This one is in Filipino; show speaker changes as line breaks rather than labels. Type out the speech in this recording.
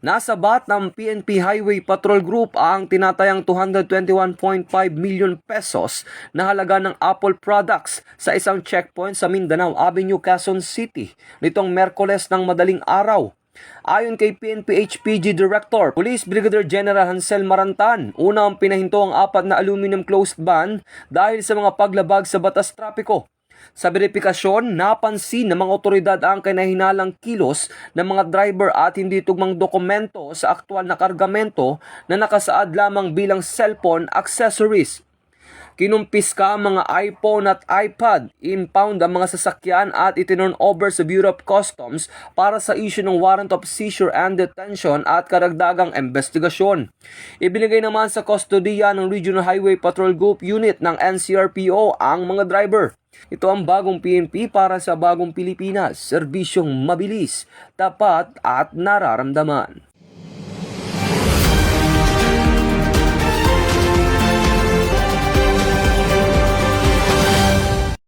Nasabat ng PNP Highway Patrol Group ang tinatayang 221.5 million pesos na halaga ng Apple products sa isang checkpoint sa Mindanao Avenue, Quezon City nitong Merkoles ng madaling araw. Ayon kay PNP HPG Director, Police Brigadier General Hansel Marantan, unang pinahinto ang 4 na aluminum closed van dahil sa mga paglabag sa batas trapiko. Sa beripikasyon, napansin ng mga otoridad ang kinahinalang kilos ng mga driver at hindi tugmang dokumento sa aktwal na kargamento na nakasaad lamang bilang cellphone accessories. Kinumpiska ang mga iPhone at iPad, impound ang mga sasakyan at itinurn over sa Bureau of Customs para sa issue ng warrant of seizure and detention at karagdagang investigasyon. Ibinigay naman sa kustodiya ng Regional Highway Patrol Group Unit ng NCRPO ang mga driver. Ito ang bagong PNP para sa bagong Pilipinas, serbisyong mabilis, tapat at nararamdaman.